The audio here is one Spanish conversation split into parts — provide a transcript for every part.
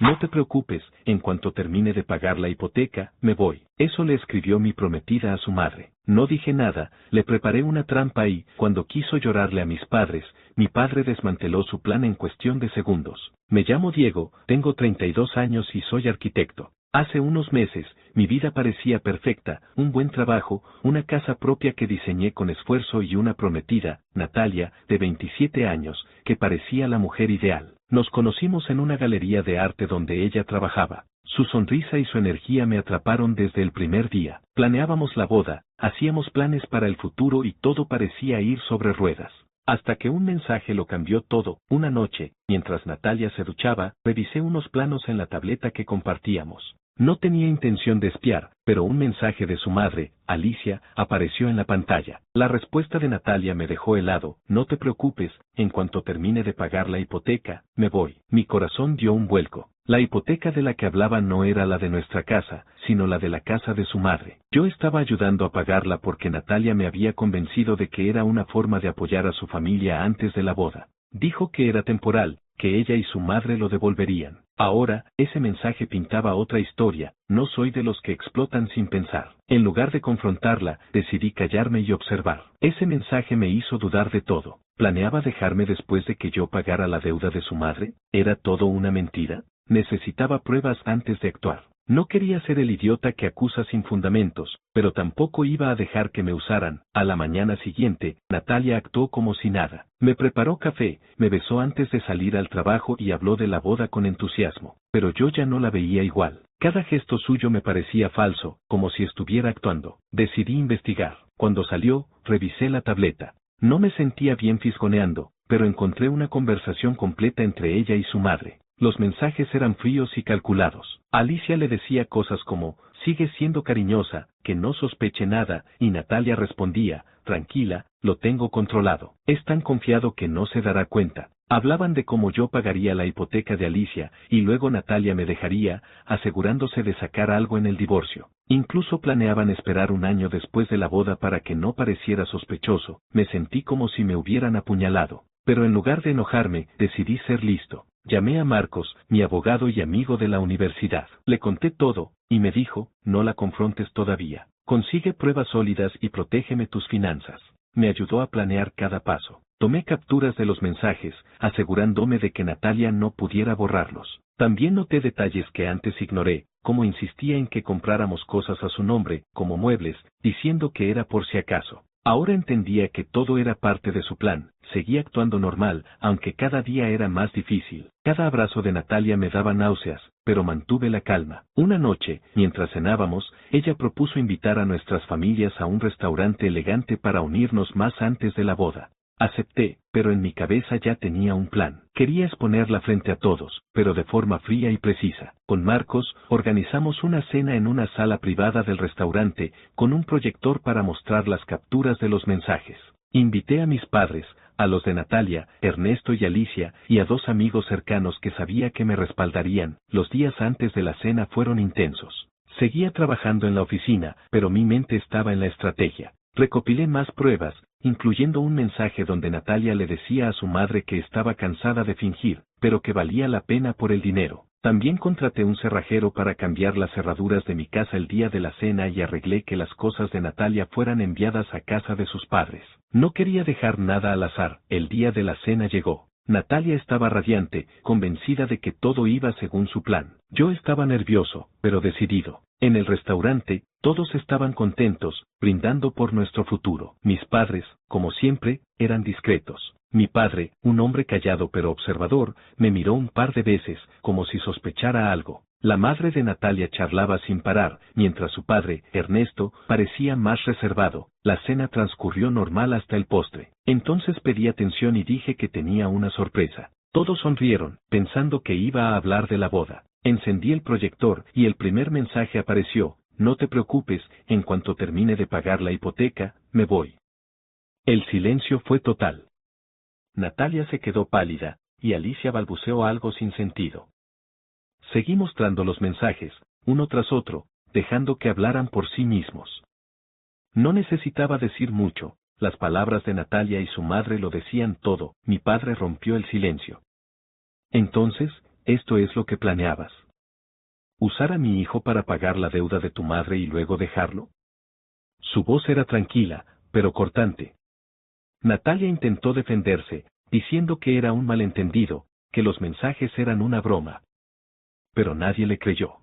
No te preocupes, en cuanto termine de pagar la hipoteca, me voy. Eso le escribió mi prometida a su madre. No dije nada, le preparé una trampa y, cuando quiso llorarle a mis padres, mi padre desmanteló su plan en cuestión de segundos. Me llamo Diego, tengo 32 años y soy arquitecto. Hace unos meses, mi vida parecía perfecta, un buen trabajo, una casa propia que diseñé con esfuerzo y una prometida, Natalia, de 27 años, que parecía la mujer ideal. Nos conocimos en una galería de arte donde ella trabajaba. Su sonrisa y su energía me atraparon desde el primer día. Planeábamos la boda, hacíamos planes para el futuro y todo parecía ir sobre ruedas. Hasta que un mensaje lo cambió todo. Una noche, mientras Natalia se duchaba, revisé unos planos en la tableta que compartíamos. No tenía intención de espiar, pero un mensaje de su madre, Alicia, apareció en la pantalla. La respuesta de Natalia me dejó helado. No te preocupes, en cuanto termine de pagar la hipoteca, me voy. Mi corazón dio un vuelco. La hipoteca de la que hablaba no era la de nuestra casa, sino la de la casa de su madre. Yo estaba ayudando a pagarla porque Natalia me había convencido de que era una forma de apoyar a su familia antes de la boda. Dijo que era temporal, que ella y su madre lo devolverían. Ahora, ese mensaje pintaba otra historia. No soy de los que explotan sin pensar. En lugar de confrontarla, decidí callarme y observar. Ese mensaje me hizo dudar de todo. ¿Planeaba dejarme después de que yo pagara la deuda de su madre? ¿Era todo una mentira? Necesitaba pruebas antes de actuar. No quería ser el idiota que acusa sin fundamentos, pero tampoco iba a dejar que me usaran. A la mañana siguiente, Natalia actuó como si nada. Me preparó café, me besó antes de salir al trabajo y habló de la boda con entusiasmo. Pero yo ya no la veía igual. Cada gesto suyo me parecía falso, como si estuviera actuando. Decidí investigar. Cuando salió, revisé la tableta. No me sentía bien fisgoneando, pero encontré una conversación completa entre ella y su madre. Los mensajes eran fríos y calculados. Alicia le decía cosas como, sigue siendo cariñosa, que no sospeche nada, y Natalia respondía, tranquila, lo tengo controlado. Es tan confiado que no se dará cuenta. Hablaban de cómo yo pagaría la hipoteca de Alicia, y luego Natalia me dejaría, asegurándose de sacar algo en el divorcio. Incluso planeaban esperar un año después de la boda para que no pareciera sospechoso. Me sentí como si me hubieran apuñalado. Pero en lugar de enojarme, decidí ser listo. Llamé a Marcos, mi abogado y amigo de la universidad. Le conté todo, y me dijo, no la confrontes todavía. Consigue pruebas sólidas y protégeme tus finanzas. Me ayudó a planear cada paso. Tomé capturas de los mensajes, asegurándome de que Natalia no pudiera borrarlos. También noté detalles que antes ignoré, como insistía en que compráramos cosas a su nombre, como muebles, diciendo que era por si acaso. Ahora entendía que todo era parte de su plan. Seguía actuando normal, aunque cada día era más difícil. Cada abrazo de Natalia me daba náuseas, pero mantuve la calma. Una noche, mientras cenábamos, ella propuso invitar a nuestras familias a un restaurante elegante para unirnos más antes de la boda. Acepté, pero en mi cabeza ya tenía un plan. Quería exponerla frente a todos, pero de forma fría y precisa. Con Marcos, organizamos una cena en una sala privada del restaurante, con un proyector para mostrar las capturas de los mensajes. Invité a mis padres, a los de Natalia, Ernesto y Alicia, y a 2 amigos cercanos que sabía que me respaldarían. Los días antes de la cena fueron intensos. Seguía trabajando en la oficina, pero mi mente estaba en la estrategia. Recopilé más pruebas, incluyendo un mensaje donde Natalia le decía a su madre que estaba cansada de fingir, pero que valía la pena por el dinero. También contraté un cerrajero para cambiar las cerraduras de mi casa el día de la cena y arreglé que las cosas de Natalia fueran enviadas a casa de sus padres. No quería dejar nada al azar. El día de la cena llegó. Natalia estaba radiante, convencida de que todo iba según su plan. Yo estaba nervioso, pero decidido. En el restaurante, todos estaban contentos, brindando por nuestro futuro. Mis padres, como siempre, eran discretos. Mi padre, un hombre callado pero observador, me miró un par de veces, como si sospechara algo. La madre de Natalia charlaba sin parar, mientras su padre, Ernesto, parecía más reservado. La cena transcurrió normal hasta el postre. Entonces pedí atención y dije que tenía una sorpresa. Todos sonrieron, pensando que iba a hablar de la boda. Encendí el proyector y el primer mensaje apareció: no te preocupes, en cuanto termine de pagar la hipoteca, me voy. El silencio fue total. Natalia se quedó pálida, y Alicia balbuceó algo sin sentido. Seguí mostrando los mensajes, uno tras otro, dejando que hablaran por sí mismos. No necesitaba decir mucho, las palabras de Natalia y su madre lo decían todo. Mi padre rompió el silencio. Entonces, esto es lo que planeabas. ¿Usar a mi hijo para pagar la deuda de tu madre y luego dejarlo? Su voz era tranquila, pero cortante. Natalia intentó defenderse, diciendo que era un malentendido, que los mensajes eran una broma. Pero nadie le creyó.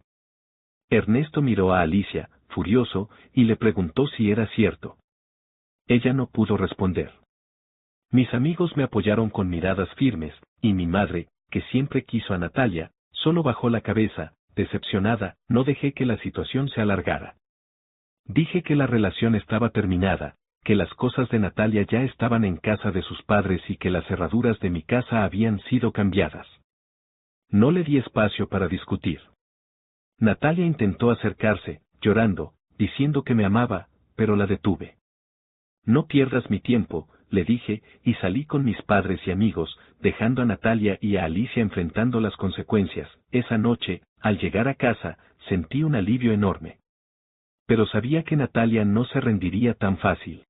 Ernesto miró a Alicia, furioso, y le preguntó si era cierto. Ella no pudo responder. Mis amigos me apoyaron con miradas firmes, y mi madre, que siempre quiso a Natalia, solo bajó la cabeza, decepcionada. No dejé que la situación se alargara. Dije que la relación estaba terminada, que las cosas de Natalia ya estaban en casa de sus padres y que las cerraduras de mi casa habían sido cambiadas. No le di espacio para discutir. Natalia intentó acercarse, llorando, diciendo que me amaba, pero la detuve. No pierdas mi tiempo, le dije, y salí con mis padres y amigos, dejando a Natalia y a Alicia enfrentando las consecuencias. Esa noche, al llegar a casa, sentí un alivio enorme. Pero sabía que Natalia no se rendiría tan fácil.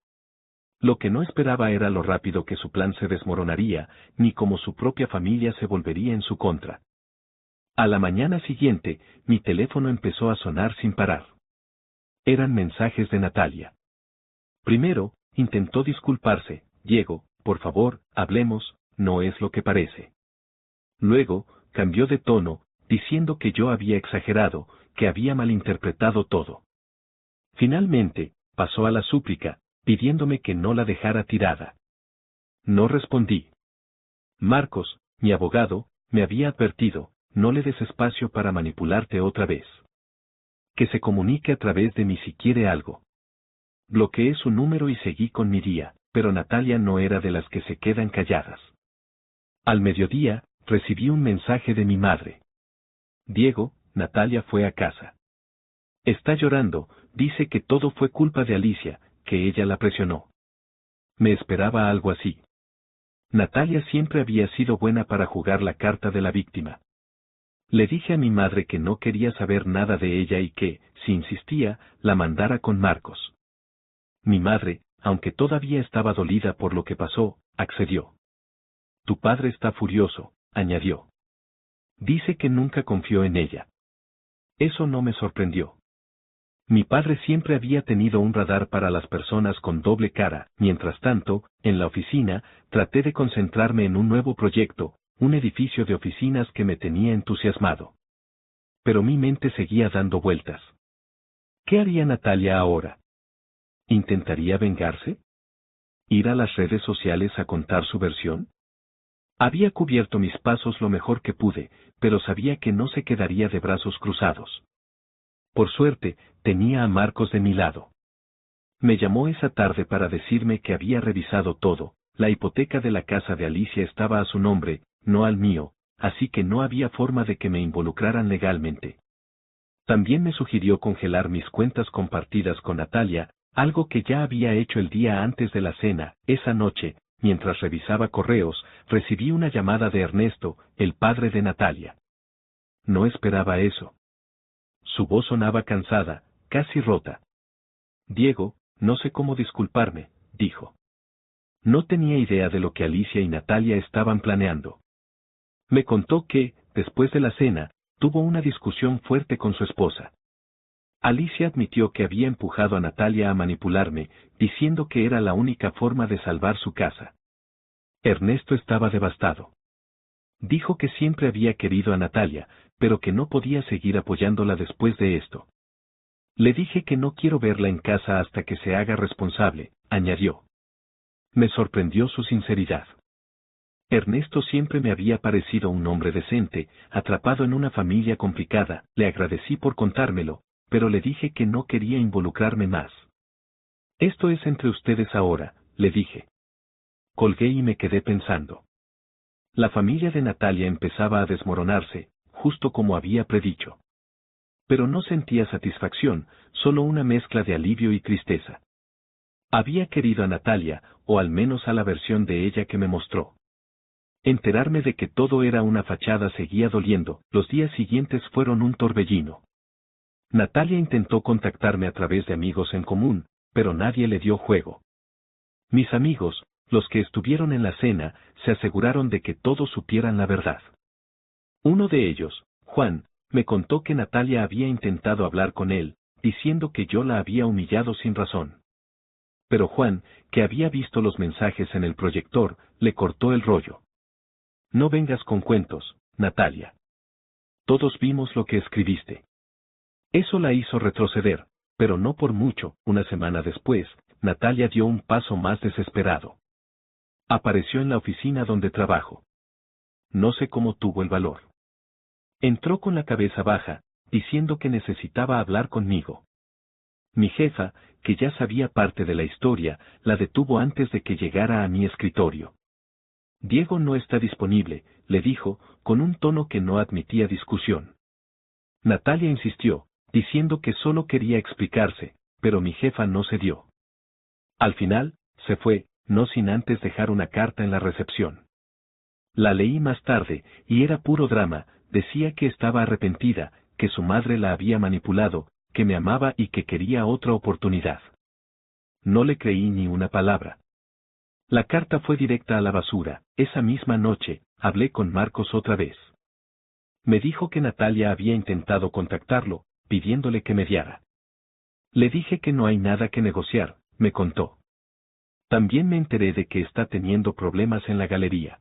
Lo que no esperaba era lo rápido que su plan se desmoronaría, ni cómo su propia familia se volvería en su contra. A la mañana siguiente, mi teléfono empezó a sonar sin parar. Eran mensajes de Natalia. Primero, intentó disculparse: Diego, por favor, hablemos, no es lo que parece. Luego, cambió de tono, diciendo que yo había exagerado, que había malinterpretado todo. Finalmente, pasó a la súplica, pidiéndome que no la dejara tirada. No respondí. Marcos, mi abogado, me había advertido: no le des espacio para manipularte otra vez. Que se comunique a través de mí si quiere algo. Bloqueé su número y seguí con mi día, pero Natalia no era de las que se quedan calladas. Al mediodía, recibí un mensaje de mi madre. Diego, Natalia fue a casa. Está llorando, dice que todo fue culpa de Alicia, que ella la presionó. Me esperaba algo así. Natalia siempre había sido buena para jugar la carta de la víctima. Le dije a mi madre que no quería saber nada de ella y que, si insistía, la mandara con Marcos. Mi madre, aunque todavía estaba dolida por lo que pasó, accedió. Tu padre está furioso, añadió. Dice que nunca confió en ella. Eso no me sorprendió. Mi padre siempre había tenido un radar para las personas con doble cara. Mientras tanto, en la oficina, traté de concentrarme en un nuevo proyecto, un edificio de oficinas que me tenía entusiasmado. Pero mi mente seguía dando vueltas. ¿Qué haría Natalia ahora? ¿Intentaría vengarse? ¿Ir a las redes sociales a contar su versión? Había cubierto mis pasos lo mejor que pude, pero sabía que no se quedaría de brazos cruzados. Por suerte, tenía a Marcos de mi lado. Me llamó esa tarde para decirme que había revisado todo. La hipoteca de la casa de Alicia estaba a su nombre, no al mío, así que no había forma de que me involucraran legalmente. También me sugirió congelar mis cuentas compartidas con Natalia, algo que ya había hecho el día antes de la cena. Esa noche, mientras revisaba correos, recibí una llamada de Ernesto, el padre de Natalia. No esperaba eso. Su voz sonaba cansada, casi rota. Diego, no sé cómo disculparme, dijo. No tenía idea de lo que Alicia y Natalia estaban planeando. Me contó que, después de la cena, tuvo una discusión fuerte con su esposa. Alicia admitió que había empujado a Natalia a manipularme, diciendo que era la única forma de salvar su casa. Ernesto estaba devastado. Dijo que siempre había querido a Natalia, pero que no podía seguir apoyándola después de esto. Le dije que no quiero verla en casa hasta que se haga responsable, añadió. Me sorprendió su sinceridad. Ernesto siempre me había parecido un hombre decente, atrapado en una familia complicada. Le agradecí por contármelo, pero le dije que no quería involucrarme más. Esto es entre ustedes ahora, le dije. Colgué y me quedé pensando. La familia de Natalia empezaba a desmoronarse, justo como había predicho. Pero no sentía satisfacción, solo una mezcla de alivio y tristeza. Había querido a Natalia, o al menos a la versión de ella que me mostró. Enterarme de que todo era una fachada seguía doliendo. Los días siguientes fueron un torbellino. Natalia intentó contactarme a través de amigos en común, pero nadie le dio juego. Mis amigos, los que estuvieron en la cena, se aseguraron de que todos supieran la verdad. Uno de ellos, Juan, me contó que Natalia había intentado hablar con él, diciendo que yo la había humillado sin razón. Pero Juan, que había visto los mensajes en el proyector, le cortó el rollo. No vengas con cuentos, Natalia. Todos vimos lo que escribiste. Eso la hizo retroceder, pero no por mucho. Una semana después, Natalia dio un paso más desesperado. Apareció en la oficina donde trabajo. No sé cómo tuvo el valor. Entró con la cabeza baja, diciendo que necesitaba hablar conmigo. Mi jefa, que ya sabía parte de la historia, la detuvo antes de que llegara a mi escritorio. Diego no está disponible, le dijo, con un tono que no admitía discusión. Natalia insistió, diciendo que solo quería explicarse, pero mi jefa no cedió. Al final, se fue, no sin antes dejar una carta en la recepción. La leí más tarde, y era puro drama. Decía que estaba arrepentida, que su madre la había manipulado, que me amaba y que quería otra oportunidad. No le creí ni una palabra. La carta fue directa a la basura. Esa misma noche, hablé con Marcos otra vez. Me dijo que Natalia había intentado contactarlo, pidiéndole que mediara. Le dije que no hay nada que negociar, me contó. También me enteré de que está teniendo problemas en la galería.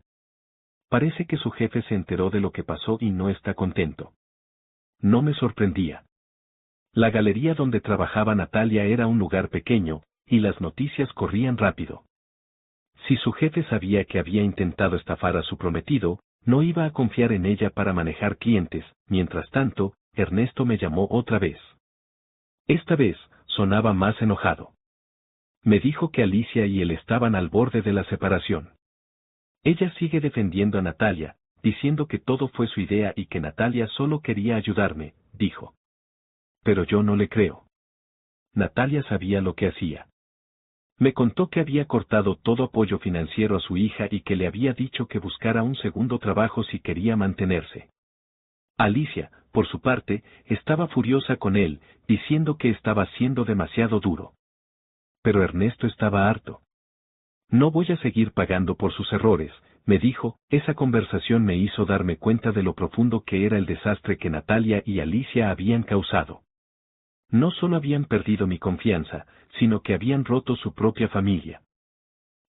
Parece que su jefe se enteró de lo que pasó y no está contento. No me sorprendía. La galería donde trabajaba Natalia era un lugar pequeño, y las noticias corrían rápido. Si su jefe sabía que había intentado estafar a su prometido, no iba a confiar en ella para manejar clientes. Mientras tanto, Ernesto me llamó otra vez. Esta vez, sonaba más enojado. Me dijo que Alicia y él estaban al borde de la separación. Ella sigue defendiendo a Natalia, diciendo que todo fue su idea y que Natalia solo quería ayudarme, dijo. Pero yo no le creo. Natalia sabía lo que hacía. Me contó que había cortado todo apoyo financiero a su hija y que le había dicho que buscara un segundo trabajo si quería mantenerse. Alicia, por su parte, estaba furiosa con él, diciendo que estaba siendo demasiado duro. Pero Ernesto estaba harto. No voy a seguir pagando por sus errores, me dijo. Esa conversación me hizo darme cuenta de lo profundo que era el desastre que Natalia y Alicia habían causado. No solo habían perdido mi confianza, sino que habían roto su propia familia.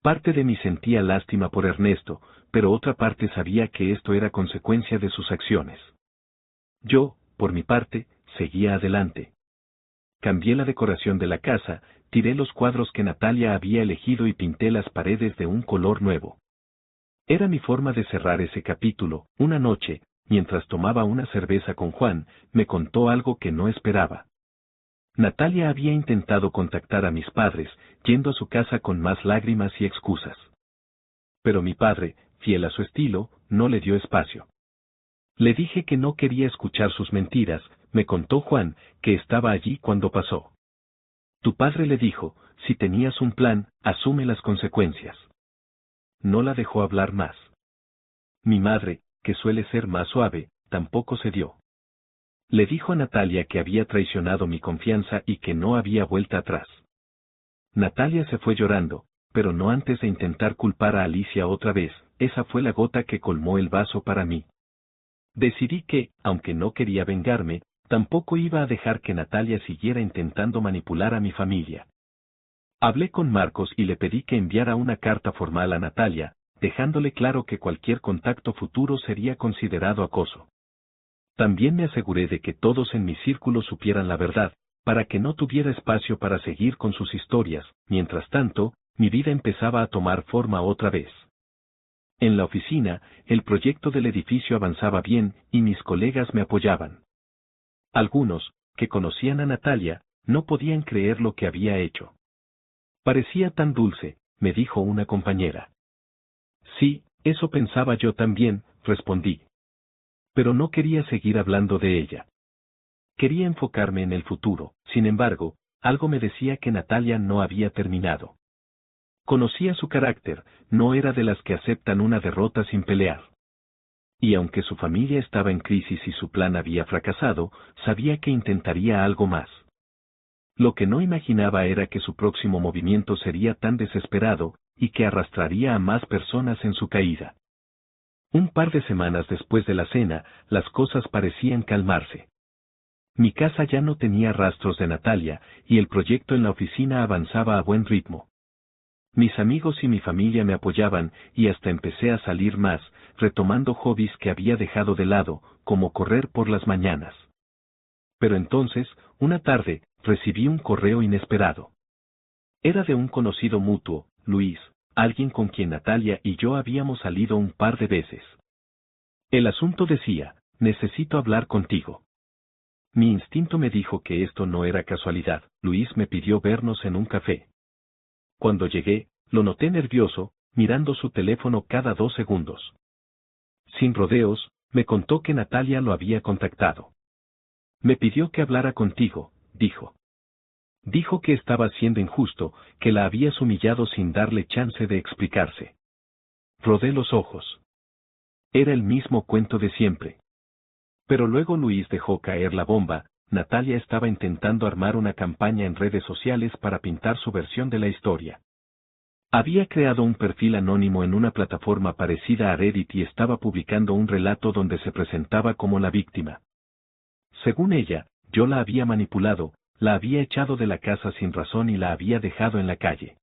Parte de mí sentía lástima por Ernesto, pero otra parte sabía que esto era consecuencia de sus acciones. Yo, por mi parte, seguía adelante. Cambié la decoración de la casa, tiré los cuadros que Natalia había elegido y pinté las paredes de un color nuevo. Era mi forma de cerrar ese capítulo. Una noche, mientras tomaba una cerveza con Juan, me contó algo que no esperaba. Natalia había intentado contactar a mis padres, yendo a su casa con más lágrimas y excusas. Pero mi padre, fiel a su estilo, no le dio espacio. Le dije que no quería escuchar sus mentiras. Me contó Juan, que estaba allí cuando pasó. Tu padre le dijo, si tenías un plan, asume las consecuencias. No la dejó hablar más. Mi madre, que suele ser más suave, tampoco cedió. Le dijo a Natalia que había traicionado mi confianza y que no había vuelta atrás. Natalia se fue llorando, pero no antes de intentar culpar a Alicia otra vez. Esa fue la gota que colmó el vaso para mí. Decidí que, aunque no quería vengarme, tampoco iba a dejar que Natalia siguiera intentando manipular a mi familia. Hablé con Marcos y le pedí que enviara una carta formal a Natalia, dejándole claro que cualquier contacto futuro sería considerado acoso. También me aseguré de que todos en mi círculo supieran la verdad, para que no tuviera espacio para seguir con sus historias. Mientras tanto, mi vida empezaba a tomar forma otra vez. En la oficina, el proyecto del edificio avanzaba bien, y mis colegas me apoyaban. Algunos, que conocían a Natalia, no podían creer lo que había hecho. Parecía tan dulce, me dijo una compañera. Sí, eso pensaba yo también, respondí. Pero no quería seguir hablando de ella. Quería enfocarme en el futuro. Sin embargo, algo me decía que Natalia no había terminado. Conocía su carácter, no era de las que aceptan una derrota sin pelear. Y aunque su familia estaba en crisis y su plan había fracasado, sabía que intentaría algo más. Lo que no imaginaba era que su próximo movimiento sería tan desesperado, y que arrastraría a más personas en su caída. Un par de semanas después de la cena, las cosas parecían calmarse. Mi casa ya no tenía rastros de Natalia, y el proyecto en la oficina avanzaba a buen ritmo. Mis amigos y mi familia me apoyaban, y hasta empecé a salir más, retomando hobbies que había dejado de lado, como correr por las mañanas. Pero entonces, una tarde, recibí un correo inesperado. Era de un conocido mutuo, Luis, alguien con quien Natalia y yo habíamos salido un par de veces. El asunto decía: necesito hablar contigo. Mi instinto me dijo que esto no era casualidad. Luis me pidió vernos en un café. Cuando llegué, lo noté nervioso, mirando su teléfono cada 2 segundos. Sin rodeos, me contó que Natalia lo había contactado. Me pidió que hablara contigo, dijo. Dijo que estaba siendo injusto, que la habías humillado sin darle chance de explicarse. Rodé los ojos. Era el mismo cuento de siempre. Pero luego Luis dejó caer la bomba. Natalia estaba intentando armar una campaña en redes sociales para pintar su versión de la historia. Había creado un perfil anónimo en una plataforma parecida a Reddit y estaba publicando un relato donde se presentaba como la víctima. Según ella, yo la había manipulado, la había echado de la casa sin razón y la había dejado en la calle.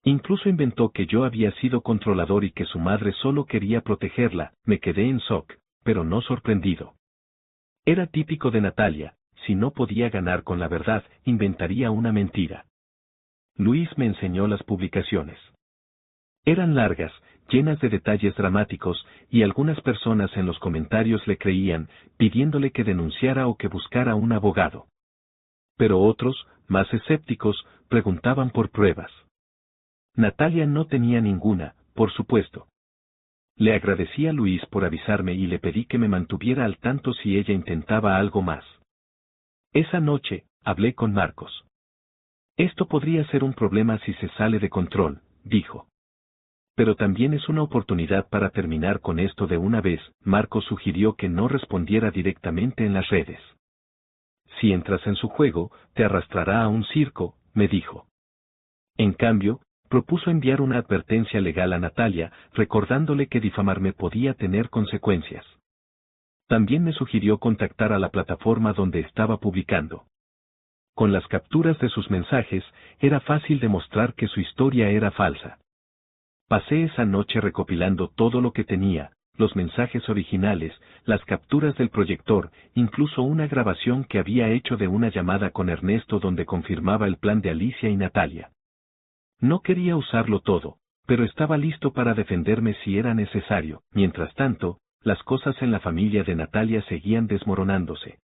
Incluso inventó que yo había sido controlador y que su madre solo quería protegerla. Me quedé en shock, pero no sorprendido. Era típico de Natalia: si no podía ganar con la verdad, inventaría una mentira. Luis me enseñó las publicaciones. Eran largas, llenas de detalles dramáticos, y algunas personas en los comentarios le creían, pidiéndole que denunciara o que buscara un abogado. Pero otros, más escépticos, preguntaban por pruebas. Natalia no tenía ninguna, por supuesto. Le agradecí a Luis por avisarme y le pedí que me mantuviera al tanto si ella intentaba algo más. Esa noche, hablé con Marcos. Esto podría ser un problema si se sale de control, dijo. Pero también es una oportunidad para terminar con esto de una vez. Marcos sugirió que no respondiera directamente en las redes. Si entras en su juego, te arrastrará a un circo, me dijo. En cambio, propuso enviar una advertencia legal a Natalia, recordándole que difamarme podía tener consecuencias. También me sugirió contactar a la plataforma donde estaba publicando. Con las capturas de sus mensajes, era fácil demostrar que su historia era falsa. Pasé esa noche recopilando todo lo que tenía: los mensajes originales, las capturas del proyector, incluso una grabación que había hecho de una llamada con Ernesto donde confirmaba el plan de Alicia y Natalia. No quería usarlo todo, pero estaba listo para defenderme si era necesario. Mientras tanto, las cosas en la familia de Natalia seguían desmoronándose.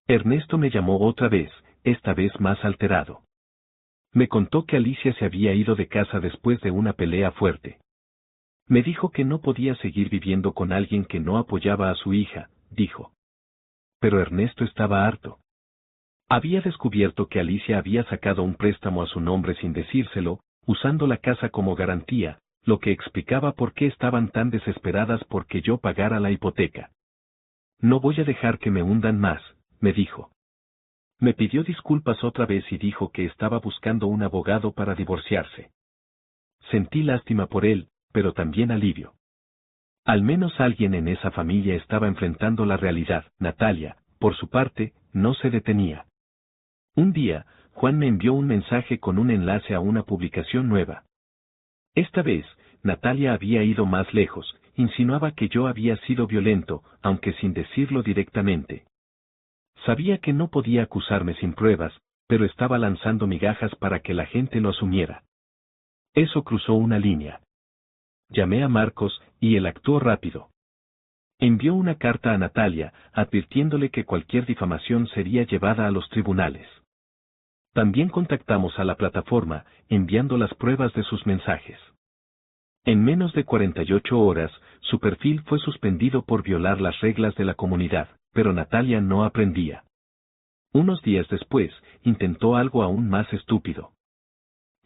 Ernesto me llamó otra vez, esta vez más alterado. Me contó que Alicia se había ido de casa después de una pelea fuerte. Me dijo que no podía seguir viviendo con alguien que no apoyaba a su hija, dijo. Pero Ernesto estaba harto. Había descubierto que Alicia había sacado un préstamo a su nombre sin decírselo, usando la casa como garantía, lo que explicaba por qué estaban tan desesperadas por que yo pagara la hipoteca. No voy a dejar que me hundan más, me dijo. Me pidió disculpas otra vez y dijo que estaba buscando un abogado para divorciarse. Sentí lástima por él, pero también alivio. Al menos alguien en esa familia estaba enfrentando la realidad. Natalia, por su parte, no se detenía. Un día, Juan me envió un mensaje con un enlace a una publicación nueva. Esta vez, Natalia había ido más lejos, insinuaba que yo había sido violento, aunque sin decirlo directamente. Sabía que no podía acusarme sin pruebas, pero estaba lanzando migajas para que la gente lo asumiera. Eso cruzó una línea. Llamé a Marcos, y él actuó rápido. Envió una carta a Natalia, advirtiéndole que cualquier difamación sería llevada a los tribunales. También contactamos a la plataforma, enviando las pruebas de sus mensajes. En menos de 48 horas, su perfil fue suspendido por violar las reglas de la comunidad, pero Natalia no aprendía. Unos días después, intentó algo aún más estúpido.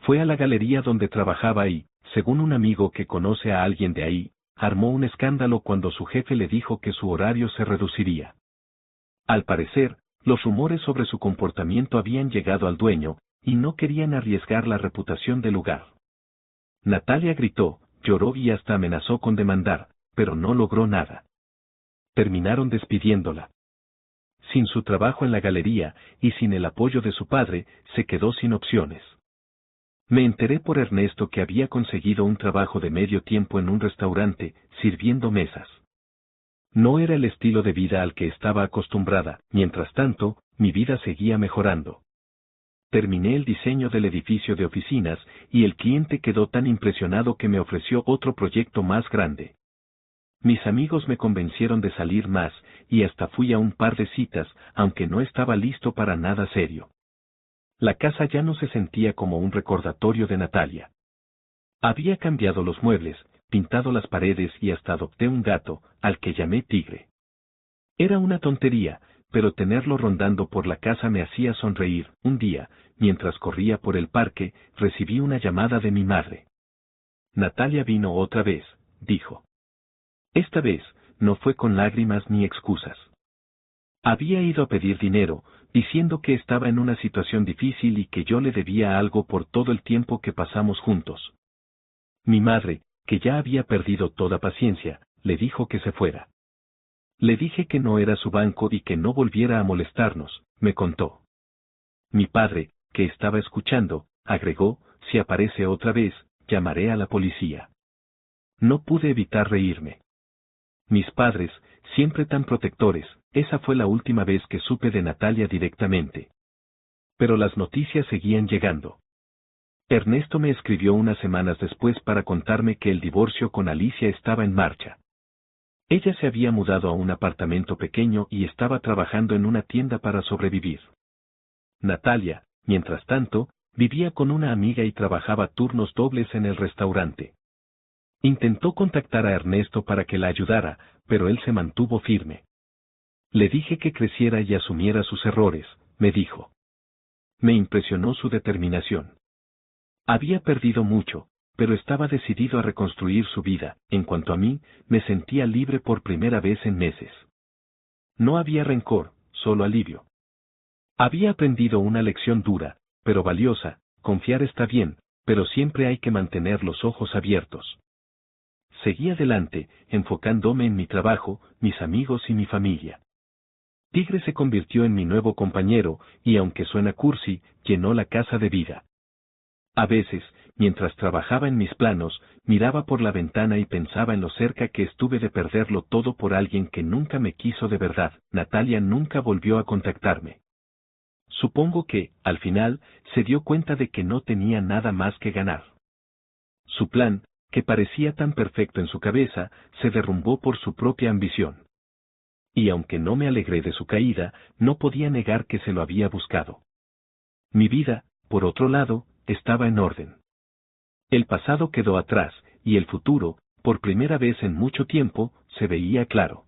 Fue a la galería donde trabajaba y, según un amigo que conoce a alguien de ahí, armó un escándalo cuando su jefe le dijo que su horario se reduciría. Al parecer, los rumores sobre su comportamiento habían llegado al dueño, y no querían arriesgar la reputación del lugar. Natalia gritó, lloró y hasta amenazó con demandar, pero no logró nada. Terminaron despidiéndola. Sin su trabajo en la galería, y sin el apoyo de su padre, se quedó sin opciones. Me enteré por Ernesto que había conseguido un trabajo de medio tiempo en un restaurante, sirviendo mesas. No era el estilo de vida al que estaba acostumbrada, mientras tanto, mi vida seguía mejorando. Terminé el diseño del edificio de oficinas, y el cliente quedó tan impresionado que me ofreció otro proyecto más grande. Mis amigos me convencieron de salir más, y hasta fui a un par de citas, aunque no estaba listo para nada serio. La casa ya no se sentía como un recordatorio de Natalia. Había cambiado los muebles, pintado las paredes y hasta adopté un gato, al que llamé Tigre. Era una tontería, pero tenerlo rondando por la casa me hacía sonreír. Un día, mientras corría por el parque, recibí una llamada de mi madre. Natalia vino otra vez, dijo. Esta vez, no fue con lágrimas ni excusas. Había ido a pedir dinero, diciendo que estaba en una situación difícil y que yo le debía algo por todo el tiempo que pasamos juntos. Mi madre, que ya había perdido toda paciencia, le dijo que se fuera. Le dije que no era su banco y que no volviera a molestarnos, me contó. Mi padre, que estaba escuchando, agregó, si aparece otra vez, llamaré a la policía. No pude evitar reírme. Mis padres, siempre tan protectores, esa fue la última vez que supe de Natalia directamente. Pero las noticias seguían llegando. Ernesto me escribió unas semanas después para contarme que el divorcio con Alicia estaba en marcha. Ella se había mudado a un apartamento pequeño y estaba trabajando en una tienda para sobrevivir. Natalia, mientras tanto, vivía con una amiga y trabajaba turnos dobles en el restaurante. Intentó contactar a Ernesto para que la ayudara, pero él se mantuvo firme. Le dije que creciera y asumiera sus errores, me dijo. Me impresionó su determinación. Había perdido mucho, pero estaba decidido a reconstruir su vida. En cuanto a mí, me sentía libre por primera vez en meses. No había rencor, solo alivio. Había aprendido una lección dura, pero valiosa: confiar está bien, pero siempre hay que mantener los ojos abiertos. Seguí adelante, enfocándome en mi trabajo, mis amigos y mi familia. Tigre se convirtió en mi nuevo compañero, y aunque suena cursi, llenó la casa de vida. A veces, mientras trabajaba en mis planos, miraba por la ventana y pensaba en lo cerca que estuve de perderlo todo por alguien que nunca me quiso de verdad. Natalia nunca volvió a contactarme. Supongo que, al final, se dio cuenta de que no tenía nada más que ganar. Su plan, que parecía tan perfecto en su cabeza, se derrumbó por su propia ambición. Y aunque no me alegré de su caída, no podía negar que se lo había buscado. Mi vida, por otro lado, estaba en orden. El pasado quedó atrás, y el futuro, por primera vez en mucho tiempo, se veía claro.